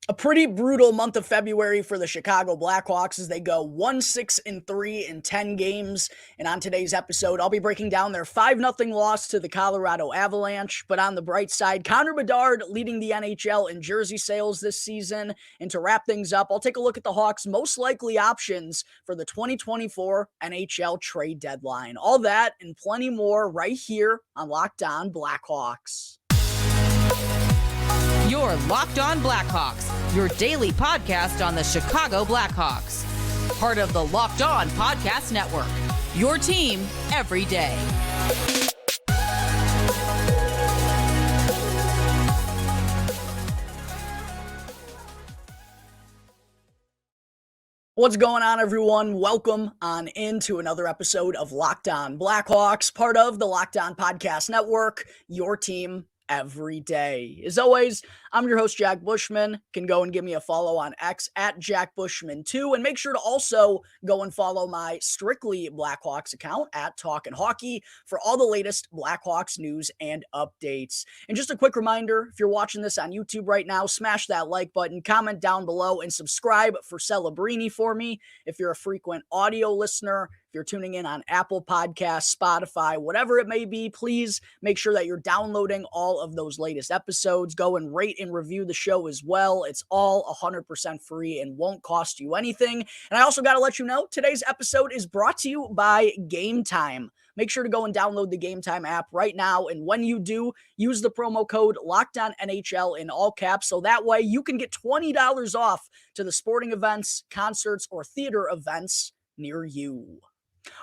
A pretty brutal month of February for the Chicago Blackhawks as they go 1-6-3 in 10 games. And on today's episode, I'll be breaking down their 5-0 loss to the Colorado Avalanche. But on the bright side, Connor Bedard leading the NHL in jersey sales this season. And to wrap things up, I'll take a look at the Hawks' most likely options for the 2024 NHL trade deadline. All that and plenty more right here on Locked On Blackhawks. You're Locked On Blackhawks, your daily podcast on the Chicago Blackhawks. Part of the Locked On Podcast Network, your team every day. What's going on, everyone? Welcome on into another episode of Locked On Blackhawks, part of the Locked On Podcast Network, your team every day. As always, I'm your host, Jack Bushman. You can go and give me a follow on X at Jack Bushman2, and make sure to also go and follow my Strictly Blackhawks account at Talkin' Hockey for all the latest Blackhawks news and updates. And just a quick reminder, if you're watching this on YouTube right now, smash that like button, comment down below, and subscribe for Celebrini for me. If you're a frequent audio listener, if you're tuning in on Apple Podcasts, Spotify, whatever it may be, please make sure that you're downloading all of those latest episodes. Go and rate and review the show as well. It's all 100% free and won't cost you anything. And I also got to let you know, today's episode is brought to you by Game Time. Make sure to go and download the Game Time app right now. And when you do, use the promo code LOCKEDONNHL in all caps. So that way you can get $20 off to the sporting events, concerts, or theater events near you.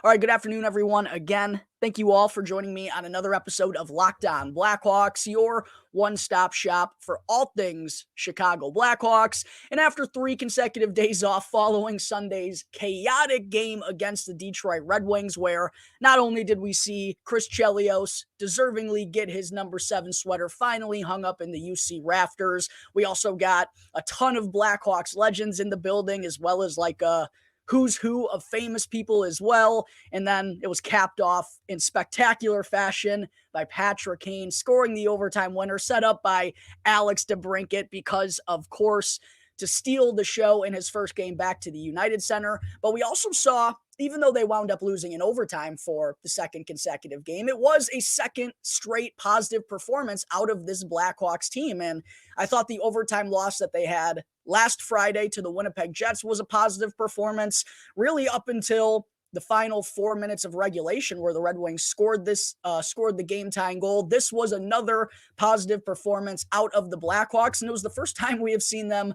All right, good afternoon, everyone. Again, thank you all for joining me on another episode of Locked On Blackhawks, your one-stop shop for all things Chicago Blackhawks. And after 3 consecutive days off following Sunday's chaotic game against the Detroit Red Wings, where not only did we see Chris Chelios deservingly get his number 7 sweater finally hung up in the UC rafters, we also got a ton of Blackhawks legends in the building, as well as like a who's who of famous people as well. And then it was capped off in spectacular fashion by Patrick Kane scoring the overtime winner, set up by Alex DeBrincat because, of course, to steal the show in his first game back to the United Center. But we also saw, even though they wound up losing in overtime for the second consecutive game, it was a second straight positive performance out of this Blackhawks team. And I thought the overtime loss that they had last Friday to the Winnipeg Jets was a positive performance, really up until the final 4 minutes of regulation where the Red Wings scored the game-tying goal. This was another positive performance out of the Blackhawks, and it was the first time we have seen them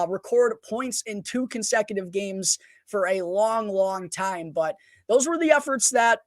record points in 2 consecutive games for a long, long time. But those were the efforts that,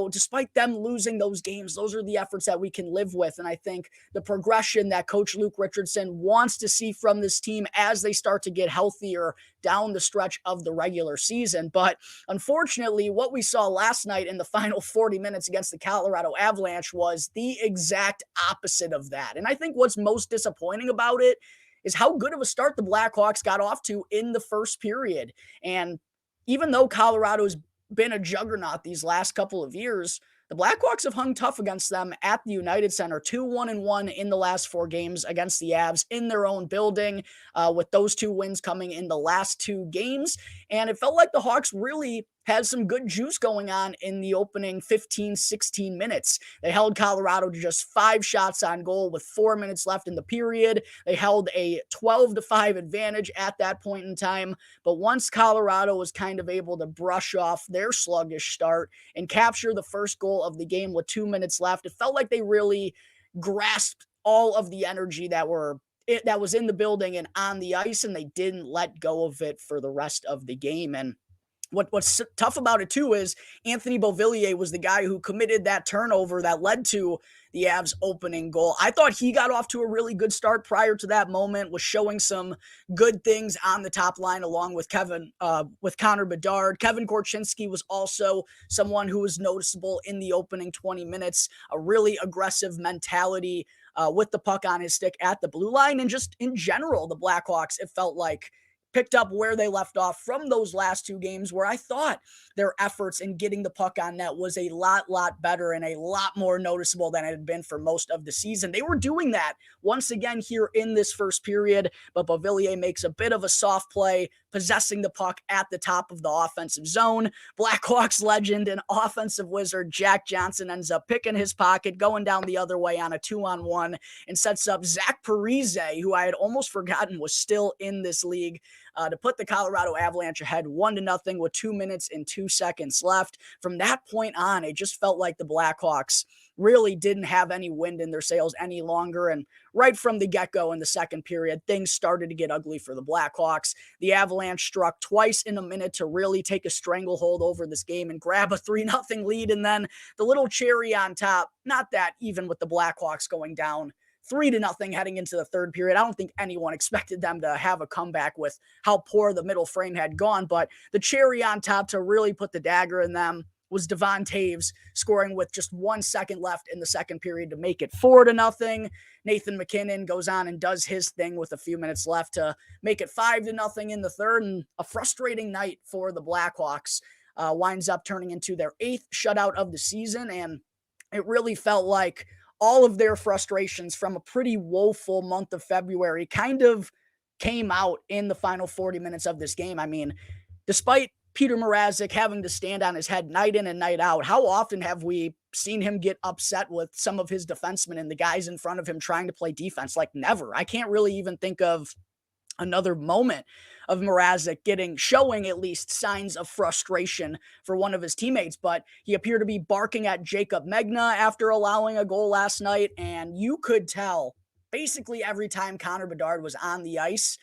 despite them losing those games, those are the efforts that we can live with. And I think the progression that Coach Luke Richardson wants to see from this team as they start to get healthier down the stretch of the regular season. But unfortunately, what we saw last night in the final 40 minutes against the Colorado Avalanche was the exact opposite of that. And I think what's most disappointing about it is how good of a start the Blackhawks got off to in the first period. And even though Colorado's been a juggernaut these last couple of years, the Blackhawks have hung tough against them at the United Center, 2-1-1 in the last 4 games against the Avs in their own building, with those 2 wins coming in the last 2 games. And it felt like the Hawks really had some good juice going on in the opening 15, 16 minutes. They held Colorado to just 5 shots on goal with 4 minutes left in the period. They held a 12-5 advantage at that point in time. But once Colorado was kind of able to brush off their sluggish start and capture the first goal of the game with 2 minutes left, it felt like they really grasped all of the energy that was in the building and on the ice, and they didn't let go of it for the rest of the game. And what's tough about it, too, is Anthony Beauvillier was the guy who committed that turnover that led to the Avs' opening goal. I thought he got off to a really good start prior to that moment, was showing some good things on the top line along with Connor Bedard. Kevin Korchinski was also someone who was noticeable in the opening 20 minutes, a really aggressive mentality with the puck on his stick at the blue line. And just in general, the Blackhawks, it felt like picked up where they left off from those last two games, where I thought their efforts in getting the puck on net was a lot better and a lot more noticeable than it had been for most of the season. They were doing that once again here in this first period, but Beauvillier makes a bit of a soft play, possessing the puck at the top of the offensive zone. Blackhawks legend and offensive wizard Jack Johnson ends up picking his pocket, going down the other way on a 2-on-1, and sets up Zach Parise, who I had almost forgotten was still in this league, to put the Colorado Avalanche ahead 1-0 with 2 minutes and 2 seconds left. From that point on, it just felt like the Blackhawks really didn't have any wind in their sails any longer. And right from the get-go in the second period, things started to get ugly for the Blackhawks. The Avalanche struck twice in a minute to really take a stranglehold over this game and grab a 3-0 lead. And then the little cherry on top, not that even with the Blackhawks going down 3-0 heading into the third period, I don't think anyone expected them to have a comeback with how poor the middle frame had gone. But the cherry on top to really put the dagger in them was Devon Taves scoring with just 1 second left in the second period to make it 4-0. Nathan MacKinnon goes on and does his thing with a few minutes left to make it 5-0 in the third. And a frustrating night for the Blackhawks winds up turning into their 8th shutout of the season. And it really felt like all of their frustrations from a pretty woeful month of February kind of came out in the final 40 minutes of this game. I mean, despite Peter Mrazek having to stand on his head night in and night out, how often have we seen him get upset with some of his defensemen and the guys in front of him trying to play defense? Like, never. I can't really even think of another moment of Mrazek showing at least signs of frustration for one of his teammates, but he appeared to be barking at Jacob Megna after allowing a goal last night, and you could tell basically every time Connor Bedard was on the ice,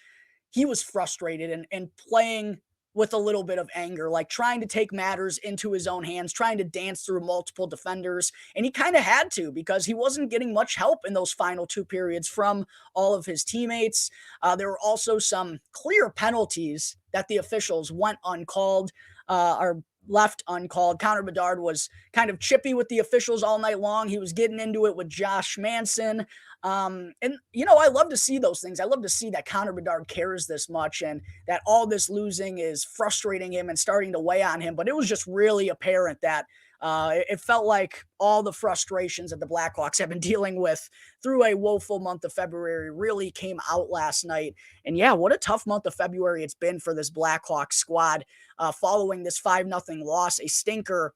he was frustrated and playing with a little bit of anger, like trying to take matters into his own hands, trying to dance through multiple defenders. And he kind of had to, because he wasn't getting much help in those final two periods from all of his teammates. There were also some clear penalties that the officials went uncalled, or left uncalled. Connor Bedard was kind of chippy with the officials all night long. He was getting into it with Josh Manson. And, I love to see those things. I love to see that Connor Bedard cares this much and that all this losing is frustrating him and starting to weigh on him. But it was just really apparent that it felt like all the frustrations that the Blackhawks have been dealing with through a woeful month of February really came out last night. And yeah, what a tough month of February it's been for this Blackhawks squad following this 5-0 loss, a stinker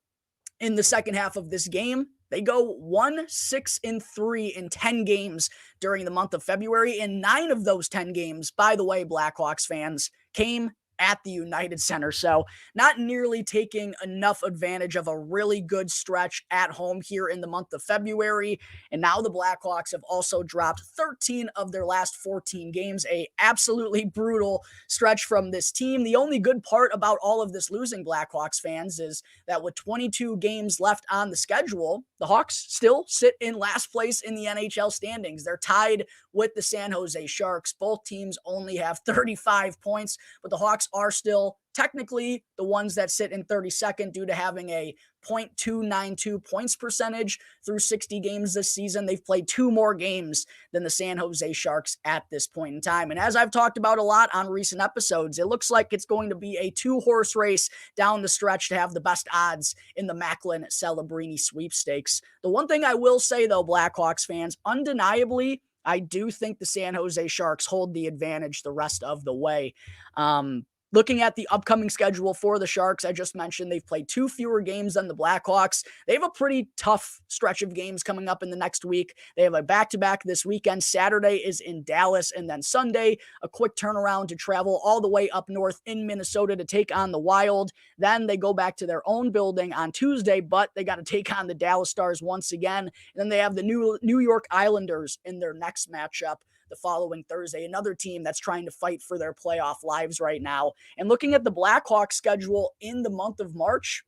in the second half of this game. They go 1-6-3 in 10 games during the month of February, and 9 of those 10 games, by the way, Blackhawks fans, came at the United Center. So not nearly taking enough advantage of a really good stretch at home here in the month of February. And now the Blackhawks have also dropped 13 of their last 14 games, a absolutely brutal stretch from this team. The only good part about all of this losing, Blackhawks fans, is that with 22 games left on the schedule, the Hawks still sit in last place in the NHL standings. They're tied with the San Jose Sharks. Both teams only have 35 points, but the Hawks are still technically the ones that sit in 32nd due to having a .292 points percentage through 60 games this season. They've played 2 more games than the San Jose Sharks at this point in time. And as I've talked about a lot on recent episodes, it looks like it's going to be a 2-horse race down the stretch to have the best odds in the Macklin Celebrini sweepstakes. The one thing I will say, though, Blackhawks fans, undeniably, I do think the San Jose Sharks hold the advantage the rest of the way. Looking at the upcoming schedule for the Sharks, I just mentioned they've played 2 fewer games than the Blackhawks. They have a pretty tough stretch of games coming up in the next week. They have a back-to-back this weekend. Saturday is in Dallas, and then Sunday, a quick turnaround to travel all the way up north in Minnesota to take on the Wild. Then they go back to their own building on Tuesday, but they got to take on the Dallas Stars once again. And then they have the New York Islanders in their next matchup the following Thursday, another team that's trying to fight for their playoff lives right now. And looking at the Blackhawks schedule in the month of March,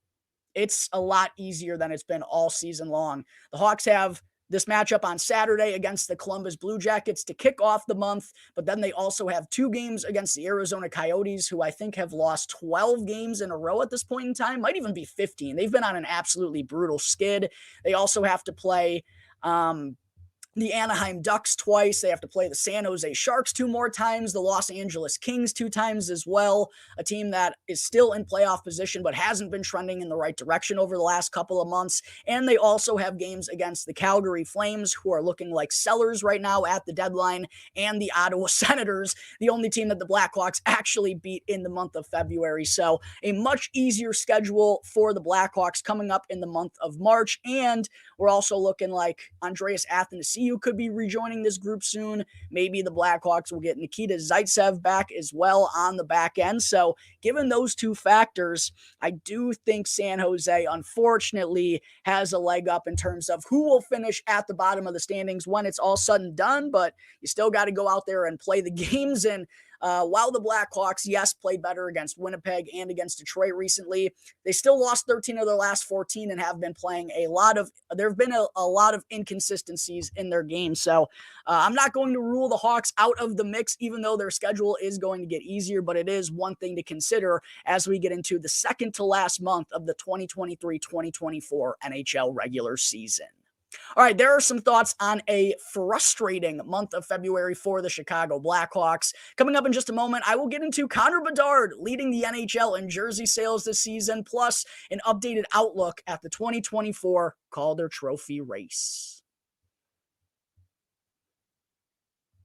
it's a lot easier than it's been all season long. The Hawks have this matchup on Saturday against the Columbus Blue Jackets to kick off the month, but then they also have 2 games against the Arizona Coyotes, who I think have lost 12 games in a row at this point in time, might even be 15. They've been on an absolutely brutal skid. They also have to play the Anaheim Ducks twice. They have to play the San Jose Sharks 2 more times, the Los Angeles Kings 2 times as well, a team that is still in playoff position but hasn't been trending in the right direction over the last couple of months. And they also have games against the Calgary Flames, who are looking like sellers right now at the deadline, and the Ottawa Senators, the only team that the Blackhawks actually beat in the month of February. So a much easier schedule for the Blackhawks coming up in the month of March. And we're also looking like Andreas Athanasiou could be rejoining this group soon. Maybe the Blackhawks will get Nikita Zaitsev back as well on the back end. So given those two factors, I do think San Jose, unfortunately, has a leg up in terms of who will finish at the bottom of the standings when it's all said and done. But you still got to go out there and play the games. And while the Blackhawks, yes, played better against Winnipeg and against Detroit recently, they still lost 13 of their last 14 and have been playing there have been a lot of inconsistencies in their game. So I'm not going to rule the Hawks out of the mix, even though their schedule is going to get easier, but it is one thing to consider as we get into the second to last month of the 2023-2024 NHL regular season. All right, there are some thoughts on a frustrating month of February for the Chicago Blackhawks. Coming up in just a moment, I will get into Connor Bedard leading the NHL in jersey sales this season, plus an updated outlook at the 2024 Calder Trophy race.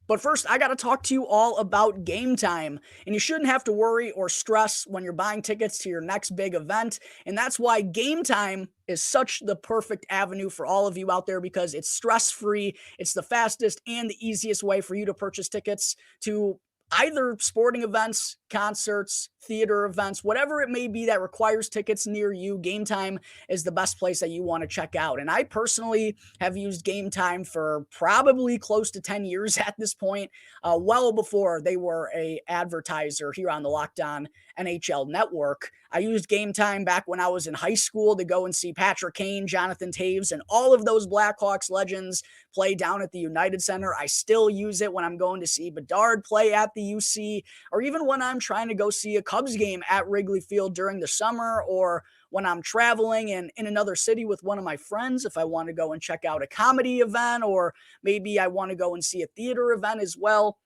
But first, I got to talk to you all about Game Time. And you shouldn't have to worry or stress when you're buying tickets to your next big event. And that's why Game Time is such the perfect avenue for all of you out there, because it's stress-free. It's the fastest and the easiest way for you to purchase tickets to either sporting events, concerts, theater events, whatever it may be that requires tickets near you. Game Time is the best place that you want to check out. And I personally have used Game Time for probably close to 10 years at this point, well before they were a advertiser here on the Locked On NHL network. I used Game Time back when I was in high school to go and see Patrick Kane, Jonathan Toews, and all of those Blackhawks legends play down at the United Center. I still use it when I'm going to see Bedard play at the UC, or even when I'm trying to go see a Cubs game at Wrigley Field during the summer, or when I'm traveling and in another city with one of my friends, if I want to go and check out a comedy event, or maybe I want to go and see a theater event as well.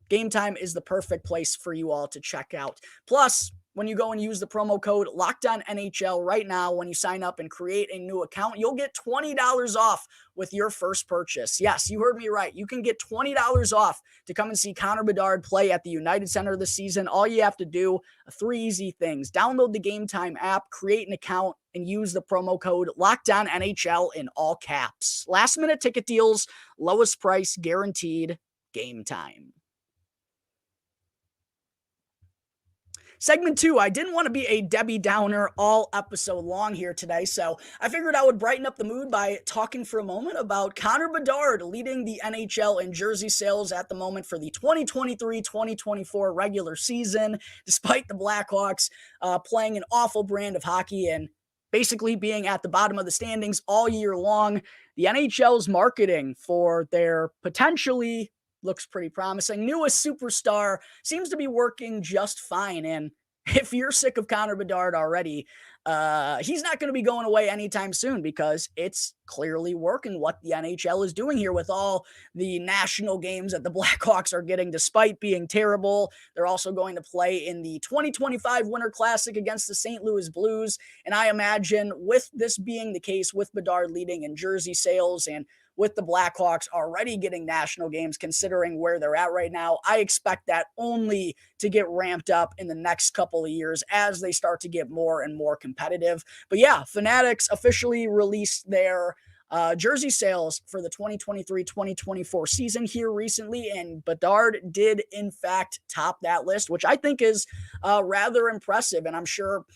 Game Time is the perfect place for you all to check out. Plus, when you go and use the promo code LOCKEDONNHL right now, when you sign up and create a new account, you'll get $20 off with your first purchase. Yes, you heard me right. You can get $20 off to come and see Connor Bedard play at the United Center this season. All you have to do, 3 easy things. Download the Game Time app, create an account, and use the promo code LOCKEDONNHL in all caps. Last minute ticket deals, lowest price guaranteed. Game Time. Segment 2, I didn't want to be a Debbie Downer all episode long here today, so I figured I would brighten up the mood by talking for a moment about Connor Bedard leading the NHL in jersey sales at the moment for the 2023-2024 regular season, despite the Blackhawks playing an awful brand of hockey and basically being at the bottom of the standings all year long. The NHL's marketing for their potentially looks pretty promising newest superstar seems to be working just fine. And if you're sick of Connor Bedard already, he's not going to be going away anytime soon, because it's clearly working what the NHL is doing here with all the national games that the Blackhawks are getting despite being terrible. They're also going to play in the 2025 Winter Classic against the St. Louis Blues. And I imagine with this being the case, with Bedard leading in jersey sales and with the Blackhawks already getting national games, considering where they're at right now, I expect that only to get ramped up in the next couple of years as they start to get more and more competitive. But yeah, Fanatics officially released their jersey sales for the 2023-2024 season here recently, and Bedard did in fact top that list, which I think is rather impressive. And I'm sure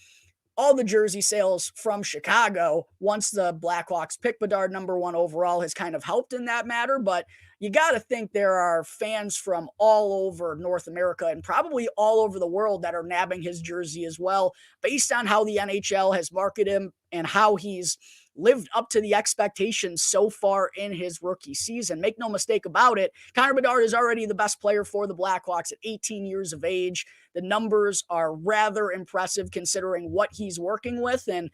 all the jersey sales from Chicago, once the Blackhawks pick Bedard number 1 overall, has kind of helped in that matter. But you got to think there are fans from all over North America and probably all over the world that are nabbing his jersey as well, based on how the NHL has marketed him and how he's lived up to the expectations so far in his rookie season. Make no mistake about it, Connor Bedard is already the best player for the Blackhawks at 18 years of age. The numbers are rather impressive considering what he's working with. And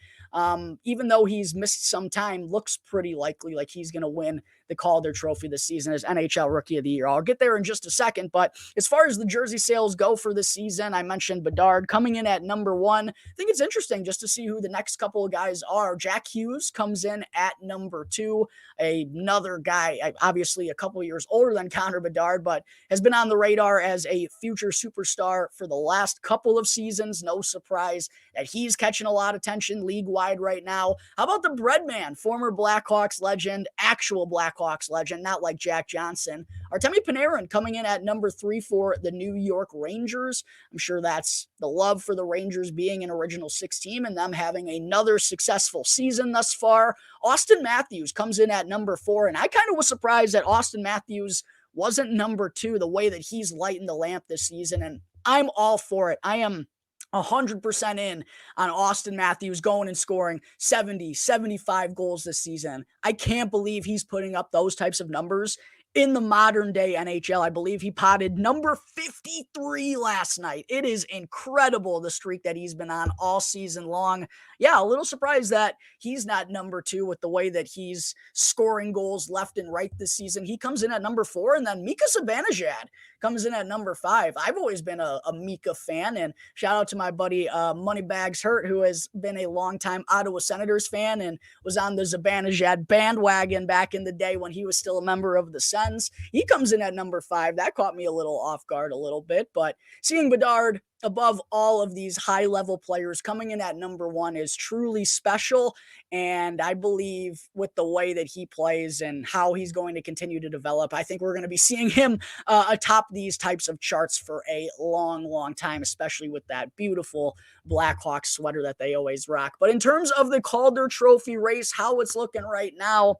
even though he's missed some time, looks pretty likely like he's going to win the Calder Trophy this season as NHL Rookie of the Year. I'll get there in just a second, but as far as the jersey sales go for this season, I mentioned Bedard coming in at number 1. I think it's interesting just to see who the next couple of guys are. Jack Hughes comes in at number 2, another guy, obviously a couple years older than Connor Bedard, but has been on the radar as a future superstar for the last couple of seasons. No surprise that he's catching a lot of attention league-wide right now. How about the Breadman, former Blackhawks legend, actual Blackhawks legend, not like Jack Johnson. Artemi Panarin coming in at number 3 for the New York Rangers. I'm sure that's the love for the Rangers being an Original Six team and them having another successful season thus far. Austin Matthews comes in at number 4, and I kind of was surprised that Austin Matthews wasn't number 2, the way that he's lighting the lamp this season, and I'm all for it. I am 100% in on Austin Matthews going and scoring 70, 75 goals this season. I can't believe he's putting up those types of numbers in the modern day NHL. I believe he potted number 53 last night. It is incredible, the streak that he's been on all season long. Yeah, a little surprised that he's not number 2 with the way that he's scoring goals left and right this season. He comes in at number 4, and then Mika Zibanejad comes in at number 5. I've always been a Mika fan, and shout out to my buddy Moneybags Hurt, who has been a longtime Ottawa Senators fan and was on the Zibanejad bandwagon back in the day when he was still a member of the Sens. He comes in at number 5. That caught me a little off guard a little bit, but seeing Bedard above all of these high-level players coming in at number 1 is truly special, and I believe with the way that he plays and how he's going to continue to develop, I think we're going to be seeing him atop these types of charts for a long, long time, especially with that beautiful Blackhawks sweater that they always rock. But in terms of the Calder Trophy race, how it's looking right now,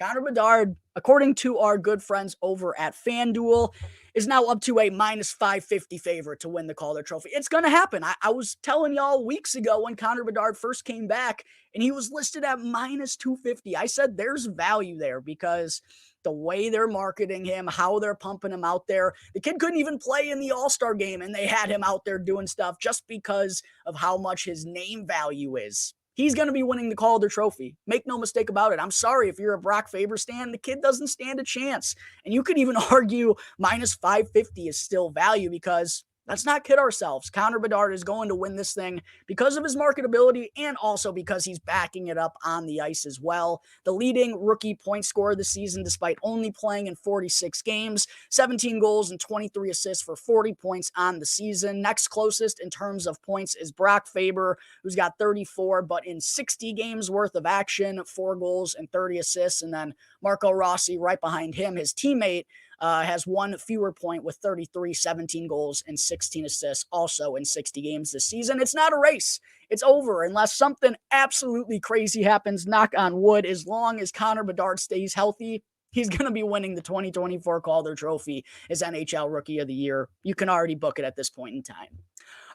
Connor Bedard, according to our good friends over at FanDuel, is now up to a minus 550 favorite to win the Calder Trophy. It's going to happen. I was telling y'all weeks ago when Connor Bedard first came back and he was listed at minus 250. I said there's value there because the way they're marketing him, how they're pumping him out there. The kid couldn't even play in the All-Star game and they had him out there doing stuff just because of how much his name value is. He's going to be winning the Calder Trophy. Make no mistake about it. I'm sorry if you're a Brock Faber stan, the kid doesn't stand a chance. And you could even argue minus 550 is still value because let's not kid ourselves. Connor Bedard is going to win this thing because of his marketability and also because he's backing it up on the ice as well. The leading rookie point scorer this season, despite only playing in 46 games, 17 goals and 23 assists for 40 points on the season. Next closest in terms of points is Brock Faber, who's got 34, but in 60 games worth of action, 4 goals and 30 assists. And then Marco Rossi right behind him, his teammate, has 1 fewer point with 33, 17 goals and 16 assists also in 60 games this season. It's not a race. It's over unless something absolutely crazy happens, knock on wood. As long as Connor Bedard stays healthy, he's going to be winning the 2024 Calder Trophy as NHL Rookie of the Year. You can already book it at this point in time.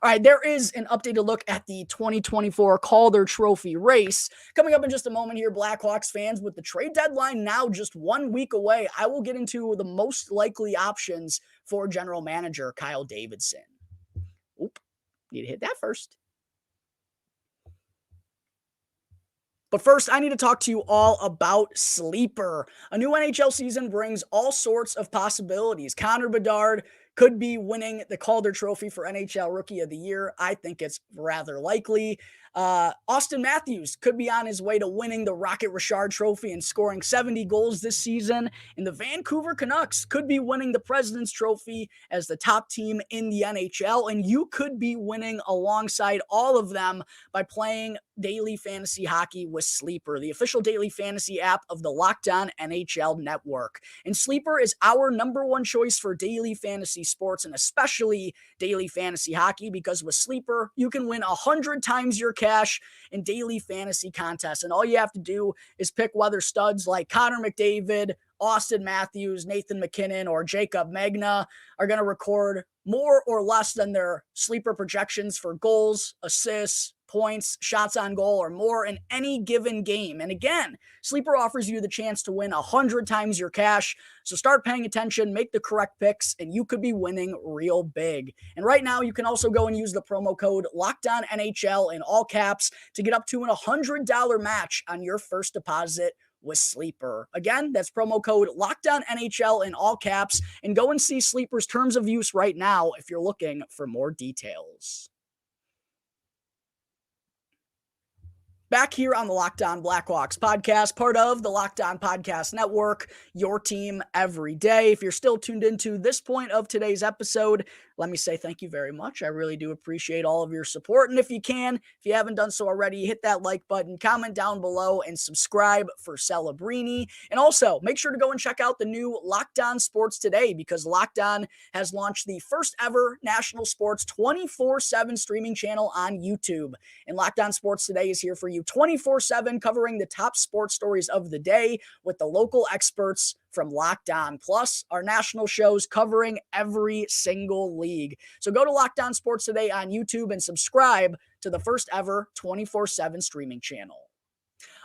All right, there is an updated look at the 2024 Calder Trophy race. Coming up in just a moment here, Blackhawks fans, with the trade deadline now just 1 week away, I will get into the most likely options for general manager Kyle Davidson. Oop, need to hit that first. But first, I need to talk to you all about Sleeper. A new NHL season brings all sorts of possibilities. Connor Bedard could be winning the Calder Trophy for NHL Rookie of the Year. I think it's rather likely. Austin Matthews could be on his way to winning the Rocket Richard Trophy and scoring 70 goals this season. And the Vancouver Canucks could be winning the President's Trophy as the top team in the NHL. And you could be winning alongside all of them by playing daily fantasy hockey with Sleeper, the official daily fantasy app of the Locked On NHL network. And Sleeper is our #1 choice for daily fantasy sports and especially daily fantasy hockey, because with Sleeper, you can win 100 times your cash in daily fantasy contests. And all you have to do is pick whether studs like Connor McDavid, Austin Matthews, Nathan McKinnon, or Jacob Magna are going to record more or less than their Sleeper projections for goals, assists, points, shots on goal, or more in any given game. And again, Sleeper offers you the chance to win 100 times your cash. So start paying attention, make the correct picks, and you could be winning real big. And right now, you can also go and use the promo code LOCKEDONNHL in all caps to get up to an $100 match on your first deposit with Sleeper. Again, that's promo code LOCKEDONNHL in all caps, and go and see Sleeper's terms of use right now if you're looking for more details. Back here on the Locked On Blackhawks podcast, part of the Locked On Podcast Network, your team every day. If you're still tuned into this point of today's episode, let me say thank you very much. I really do appreciate all of your support. And if you haven't done so already, hit that like button, comment down below, and subscribe for Celebrini. And also, make sure to go and check out the new Locked On Sports Today, because Locked On has launched the first ever national sports 24/7 streaming channel on YouTube. And Locked On Sports Today is here for you 24/7, covering the top sports stories of the day with the local experts from Locked On, plus our national shows covering every single league. So go to Locked On Sports Today on YouTube and subscribe to the first ever 24/7 streaming channel.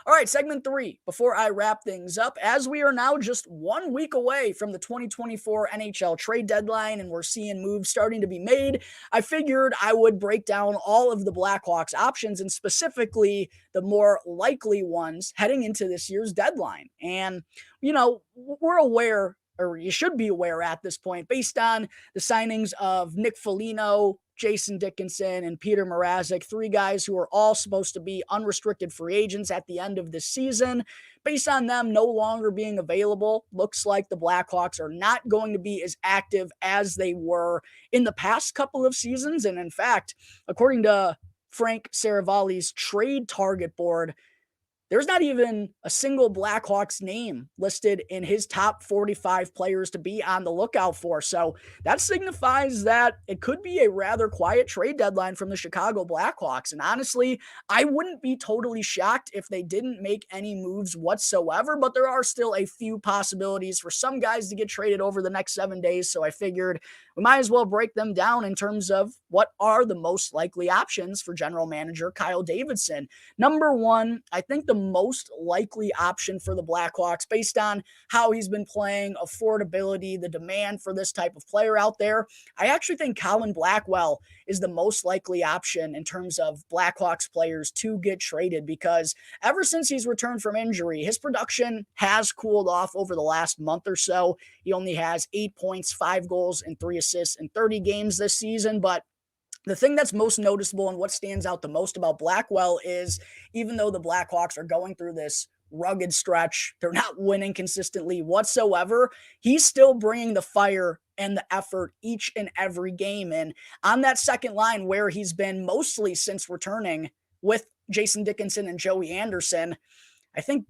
All right, segment 3, before I wrap things up, as we are now just 1 week away from the 2024 NHL trade deadline and we're seeing moves starting to be made, I figured I would break down all of the Blackhawks options and specifically the more likely ones heading into this year's deadline. And, we're aware, or you should be aware at this point, based on the signings of Nick Foligno, Jason Dickinson, and Peter Mrazek, 3 guys who are all supposed to be unrestricted free agents at the end of this season. Based on them no longer being available, looks like the Blackhawks are not going to be as active as they were in the past couple of seasons. And in fact, according to Frank Saravalli's trade target board, there's not even a single Blackhawks name listed in his top 45 players to be on the lookout for. So that signifies that it could be a rather quiet trade deadline from the Chicago Blackhawks. And honestly, I wouldn't be totally shocked if they didn't make any moves whatsoever, but there are still a few possibilities for some guys to get traded over the next 7 days. So I figured we might as well break them down in terms of what are the most likely options for general manager Kyle Davidson. Number one, I think the most likely option for the Blackhawks, based on how he's been playing, affordability, the demand for this type of player out there, I actually think Colin Blackwell is the most likely option in terms of Blackhawks players to get traded, because ever since he's returned from injury, his production has cooled off over the last month or so. He only has 8 points, 5 goals, and 3 assists in 30 games this season, but the thing that's most noticeable and what stands out the most about Blackwell is, even though the Blackhawks are going through this rugged stretch, they're not winning consistently whatsoever, he's still bringing the fire and the effort each and every game. And on that second line, where he's been mostly since returning with Jason Dickinson and Joey Anderson, I think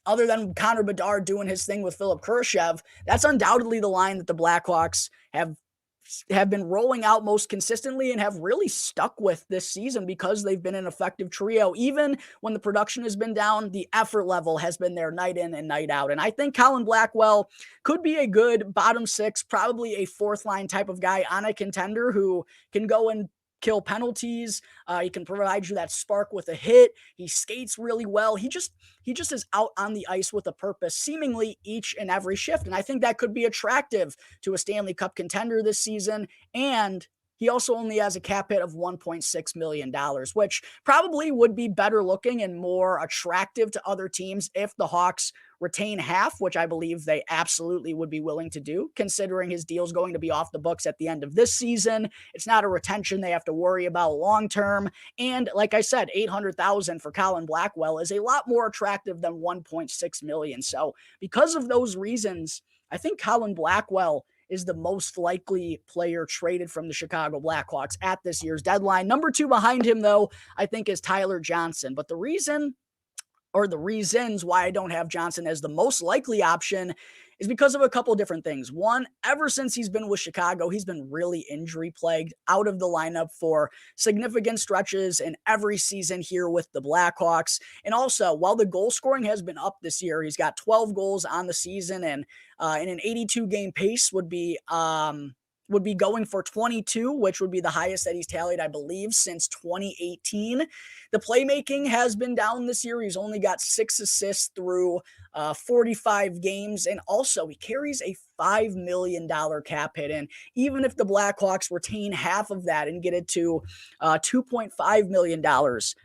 other than Connor Bedard doing his thing with Philip Kurashev, that's undoubtedly the line that the Blackhawks have been rolling out most consistently and have really stuck with this season, because they've been an effective trio. Even when the production has been down, the effort level has been there night in and night out. And I think Colin Blackwell could be a good bottom 6, probably a 4th line type of guy on a contender who can go and kill penalties. He can provide you that spark with a hit. He skates really well. He just is out on the ice with a purpose, seemingly each and every shift. And I think that could be attractive to a Stanley Cup contender this season. And he also only has a cap hit of $1.6 million, which probably would be better looking and more attractive to other teams if the Hawks retain half, which I believe they absolutely would be willing to do, considering his deal's going to be off the books at the end of this season. It's not a retention they have to worry about long-term. And like I said, $800,000 for Colin Blackwell is a lot more attractive than $1.6 million. So because of those reasons, I think Colin Blackwell is the most likely player traded from the Chicago Blackhawks at this year's deadline. Number 2 behind him, though, I think is Tyler Johnson. But the reasons why I don't have Johnson as the most likely option is because of a couple different things. One, ever since he's been with Chicago, he's been really injury plagued, out of the lineup for significant stretches in every season here with the Blackhawks. And also, while the goal scoring has been up this year, he's got 12 goals on the season, and in an 82 game pace would be going for 22, which would be the highest that he's tallied, I believe, since 2018. The playmaking has been down this year. He's only got 6 assists through 45 games. And also, he carries a $5 million cap hit. And even if the Blackhawks retain half of that and get it to $2.5 million,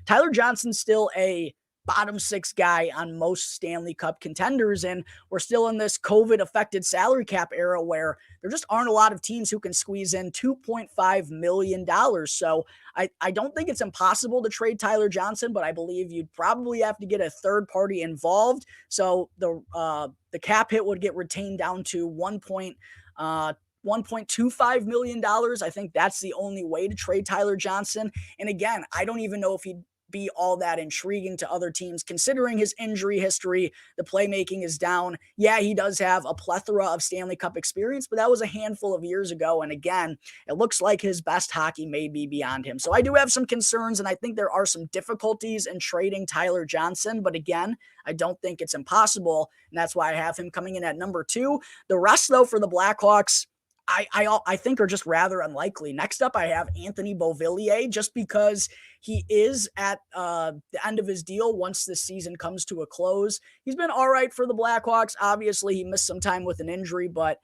Tyler Johnson's still a bottom six guy on most Stanley Cup contenders. And we're still in this COVID affected salary cap era where there just aren't a lot of teams who can squeeze in $2.5 million. So I don't think it's impossible to trade Tyler Johnson, but I believe you'd probably have to get a third party involved. So the cap hit would get retained down to $1.25 million. I think that's the only way to trade Tyler Johnson. And again, I don't even know if he'd be all that intriguing to other teams considering his injury history. The playmaking is down. Yeah, he does have a plethora of Stanley Cup experience, but that was a handful of years ago. And again, it looks like his best hockey may be beyond him. So I do have some concerns, and I think there are some difficulties in trading Tyler Johnson. But again, I don't think it's impossible, and that's why I have him coming in at number 2. The rest, though, for the Blackhawks, I think are just rather unlikely. Next up, I have Anthony Beauvillier, just because he is at the end of his deal once this season comes to a close. He's been all right for the Blackhawks. Obviously, he missed some time with an injury, but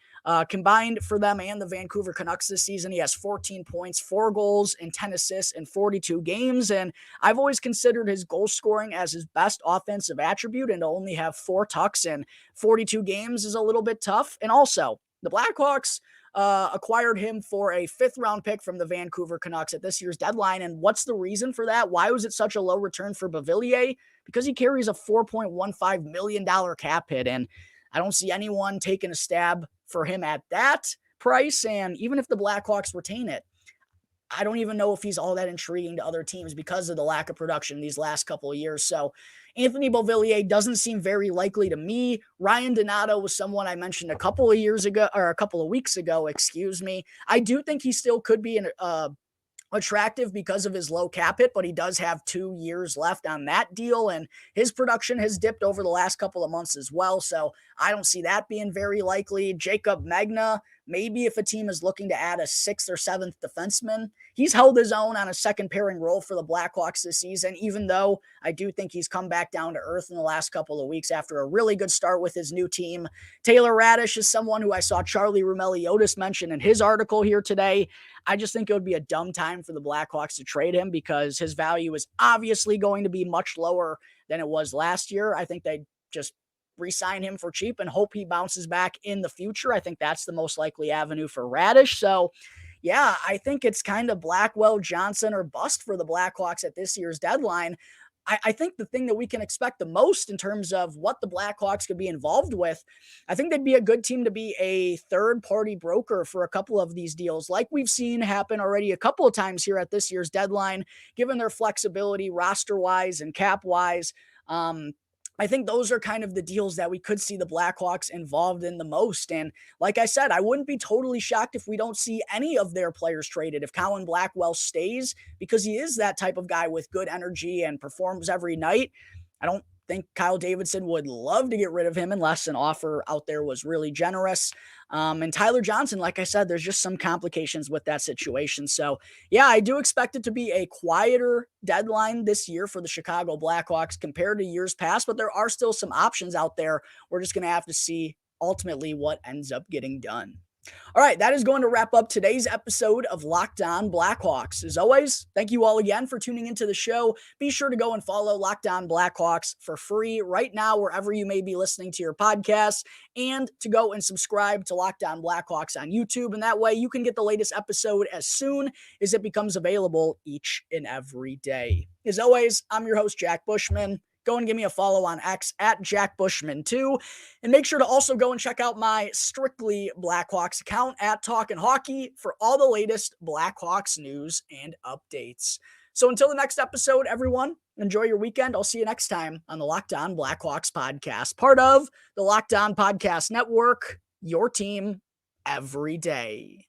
combined for them and the Vancouver Canucks this season, he has 14 points, 4 goals, and 10 assists in 42 games. And I've always considered his goal scoring as his best offensive attribute, and to only have 4 tucks in 42 games is a little bit tough. And also, the Blackhawks acquired him for a 5th-round pick from the Vancouver Canucks at this year's deadline. And what's the reason for that? Why was it such a low return for Beauvillier? Because he carries a $4.15 million cap hit, and I don't see anyone taking a stab for him at that price. And even if the Blackhawks retain it, I don't even know if he's all that intriguing to other teams because of the lack of production these last couple of years. So Anthony Beauvillier doesn't seem very likely to me. Ryan Donato was someone I mentioned a couple of weeks ago, I do think he still could be attractive because of his low cap hit, but he does have 2 years left on that deal, and his production has dipped over the last couple of months as well, so I don't see that being very likely. Jacob Magna, maybe if a team is looking to add a 6th or 7th defenseman. He's held his own on a second pairing role for the Blackhawks this season, even though I do think he's come back down to earth in the last couple of weeks after a really good start with his new team. Taylor Radish is someone who I saw Charlie Roumeliotis mention in his article here today. I just think it would be a dumb time for the Blackhawks to trade him because his value is obviously going to be much lower than it was last year. I think they just re-sign him for cheap and hope he bounces back in the future. I think that's the most likely avenue for Radish. So yeah, I think it's kind of Blackwell, Johnson, or bust for the Blackhawks at this year's deadline. I think the thing that we can expect the most in terms of what the Blackhawks could be involved with, I think they'd be a good team to be a third-party broker for a couple of these deals, like we've seen happen already a couple of times here at this year's deadline, given their flexibility roster-wise and cap-wise. I think those are kind of the deals that we could see the Blackhawks involved in the most. And like I said, I wouldn't be totally shocked if we don't see any of their players traded. If Colin Blackwell stays, because he is that type of guy with good energy and performs every night, I don't think Kyle Davidson would love to get rid of him unless an offer out there was really generous. And Tyler Johnson, like I said, there's just some complications with that situation. So yeah, I do expect it to be a quieter deadline this year for the Chicago Blackhawks compared to years past, but there are still some options out there. We're just going to have to see ultimately what ends up getting done. All right, that is going to wrap up today's episode of Locked On Blackhawks. As always, thank you all again for tuning into the show. Be sure to go and follow Locked On Blackhawks for free right now, wherever you may be listening to your podcasts, and to go and subscribe to Locked On Blackhawks on YouTube. And that way you can get the latest episode as soon as it becomes available each and every day. As always, I'm your host, Jack Bushman. Go and give me a follow on X at Jack Bushman 2. And make sure to also go and check out my Strictly Blackhawks account at Talkin' Hockey for all the latest Blackhawks news and updates. So until the next episode, everyone, enjoy your weekend. I'll see you next time on the Locked On Blackhawks podcast, part of the Locked On Podcast Network, your team every day.